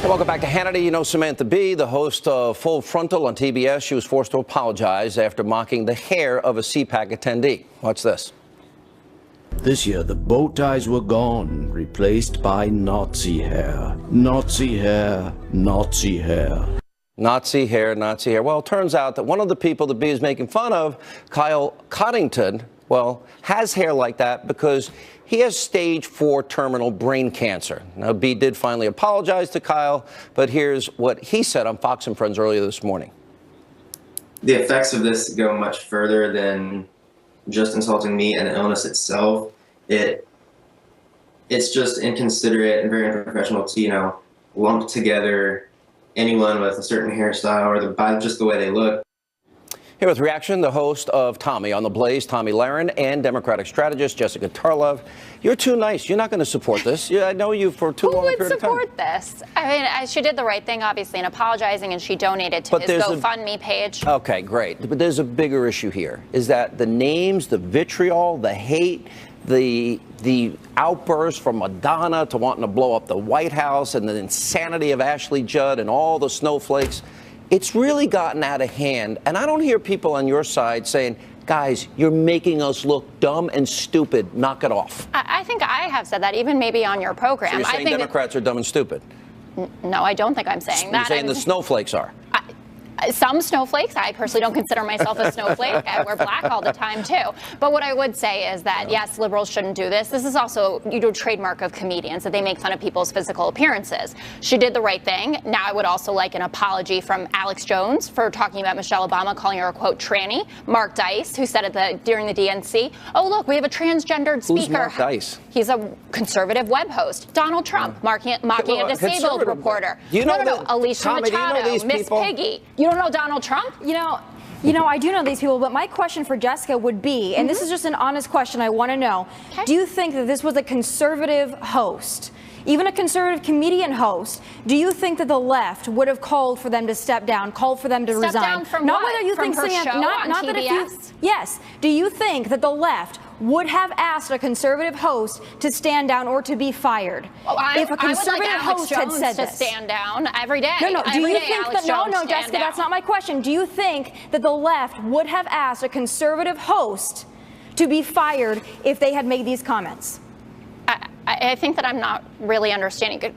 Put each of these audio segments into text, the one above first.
Hey, welcome back to Hannity. You know Samantha Bee, the host of Full Frontal on TBS. She was forced to apologize after mocking the hair of a CPAC attendee. Watch this. This year, the bow ties were gone, replaced by Nazi hair. Nazi hair, Nazi hair. Nazi hair, Nazi hair. Well, it turns out that one of the people that Bee is making fun of, Kyle Coddington, well, has hair like that because he has stage 4 terminal brain cancer. Now, Bee did finally apologize to Kyle, but here's what he said on Fox and Friends earlier this morning. The effects of this go much further than just insulting me and the illness itself. It's just inconsiderate and very unprofessional to, you know, lump together anyone with a certain hairstyle or by just the way they look. Here with reaction, the host of Tomi on the Blaze, Tomi Lahren, and Democratic strategist Jessica Tarlov. You're too nice. You're not going to support this. I know you for too long a period of time. Who would support this? I mean, she did the right thing, obviously, in apologizing, and she donated to his GoFundMe page. Okay, great. But there's a bigger issue here, is that the names, the vitriol, the hate, the outbursts from Madonna to wanting to blow up the White House and the insanity of Ashley Judd and all the snowflakes, it's really gotten out of hand. And I don't hear people on your side saying, guys, you're making us look dumb and stupid. Knock it off. I think I have said that, even maybe on your program. So you're saying Democrats are dumb and stupid? No, I don't think I'm saying that. You're saying the snowflakes are? Some snowflakes. I personally don't consider myself a snowflake. I wear black all the time, too. But what I would say is that, yes, liberals shouldn't do this. This is also, a trademark of comedians, that they make fun of people's physical appearances. She did the right thing. Now I would also like an apology from Alex Jones for talking about Michelle Obama, calling her a, quote, tranny. Mark Dice, who said during the DNC, oh, look, we have a transgendered speaker. Who's Mark Dice? He's a conservative web host. Donald Trump, mocking a disabled reporter. Alicia Machado, Miss Piggy. You don't know Donald Trump? You know, I do know these people, but my question for Jessica would be, and this is just an honest question I want to know, do you think that this was a conservative host, even a conservative comedian host? Do you think that the left would have called for them to step down, called for them to resign? Step down from not what? Whether you from think her show not on that TBS? if you, yes. Do you think that the left would have asked a conservative host to stand down or to be fired? If a conservative host had said this, to stand down every day. No. Do you think that? No, Jessica, that's not my question. Do you think that the left would have asked a conservative host to be fired if they had made these comments? I think that I'm not really understanding.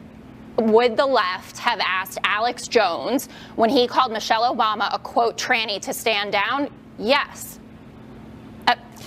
Would the left have asked Alex Jones, when he called Michelle Obama a, quote, tranny, to stand down? Yes.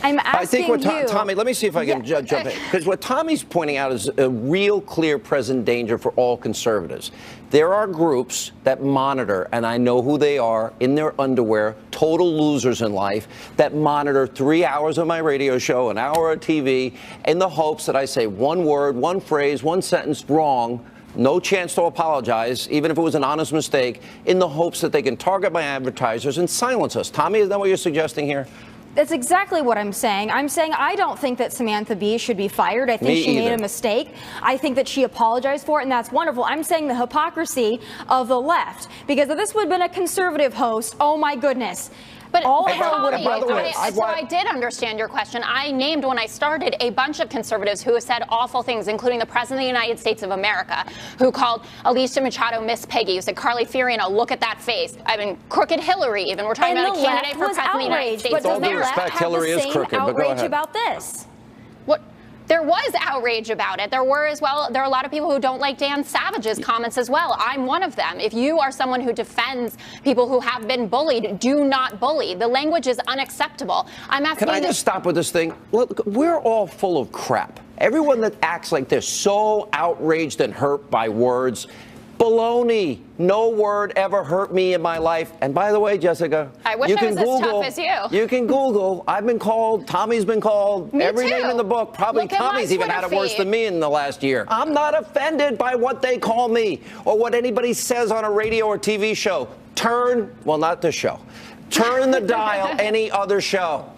I'm asking I think what Tomi, let me see if I can jump in. Because what Tommy's pointing out is a real clear present danger for all conservatives. There are groups that monitor, and I know who they are, in their underwear, total losers in life, that monitor 3 hours of my radio show, an hour of TV, in the hopes that I say one word, one phrase, one sentence wrong, no chance to apologize, even if it was an honest mistake, in the hopes that they can target my advertisers and silence us. Tomi, is that what you're suggesting here? That's exactly what I'm saying. I'm saying I don't think that Samantha Bee should be fired. I think she made a mistake. I think that she apologized for it, and that's wonderful. I'm saying the hypocrisy of the left, because if this would have been a conservative host, oh my goodness. But all hell would have broken loose. So I did understand your question. I named, when I started, a bunch of conservatives who have said awful things, including the President of the United States of America, who called Alicia Machado Miss Piggy, who said Carly Fiorina, look at that face. I mean, crooked Hillary, even. We're talking about a candidate for President of the United States of America. Respect, Hillary is crooked, but go ahead. About this. What? There was outrage about it. There were as well. There are a lot of people who don't like Dan Savage's comments as well. I'm one of them. If you are someone who defends people who have been bullied, do not bully. The language is unacceptable. I'm asking. Can I just stop with this thing? Look, we're all full of crap. Everyone that acts like they're so outraged and hurt by words. Baloney. No word ever hurt me in my life. And by the way, Jessica, I wish I was as tough as you. You can Google. I've been called. Tommy's been called. Me every too. name in the book. Probably Tommy's even had it worse than me in the last year. I'm not offended by what they call me or what anybody says on a radio or TV show. Well, not this show. Turn the dial any other show.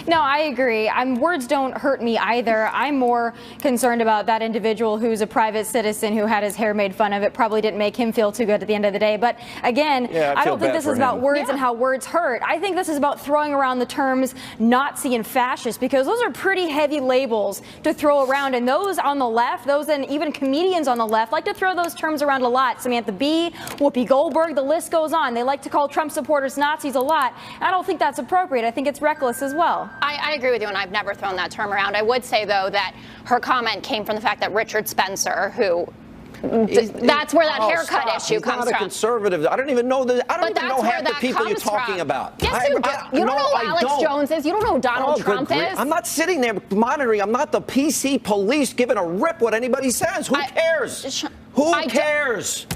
No, I agree. Words don't hurt me either. I'm more concerned about that individual who's a private citizen who had his hair made fun of. It probably didn't make him feel too good at the end of the day. But again, I don't think this is about words and how words hurt. I think this is about throwing around the terms Nazi and fascist, because those are pretty heavy labels to throw around. And those on the left, those and even comedians on the left like to throw those terms around a lot. Samantha Bee, Whoopi Goldberg, the list goes on. They like to call Trump supporters Nazis a lot. I don't think that's appropriate. I think it's reckless as well. I agree with you, and I've never thrown that term around. I would say, though, that her comment came from the fact that Richard Spencer, who that's where that haircut issue comes from. He's not a conservative. I don't even know I don't even know half the people you're talking about. Yes, you do. You don't know who Alex Jones is. You don't know who Donald Trump is. I'm not sitting there monitoring. I'm not the PC police giving a rip what anybody says. Who cares? Who cares?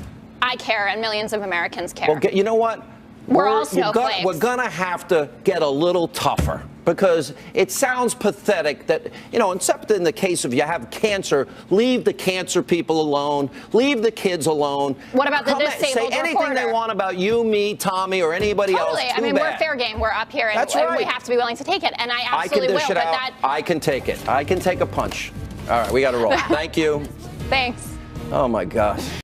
I care, and millions of Americans care. Well, you know what? We're all snowflakes. We're going to have to get a little tougher, because it sounds pathetic that, except in the case of you have cancer, leave the cancer people alone, leave the kids alone. What about the disabled Say anything they want about you, me, Tommy, or anybody else. I mean, we're fair game. We're up here, and we have to be willing to take it, and I absolutely will. I can take it. I can take a punch. All right, we got to roll. Thank you. Thanks. Oh, my gosh.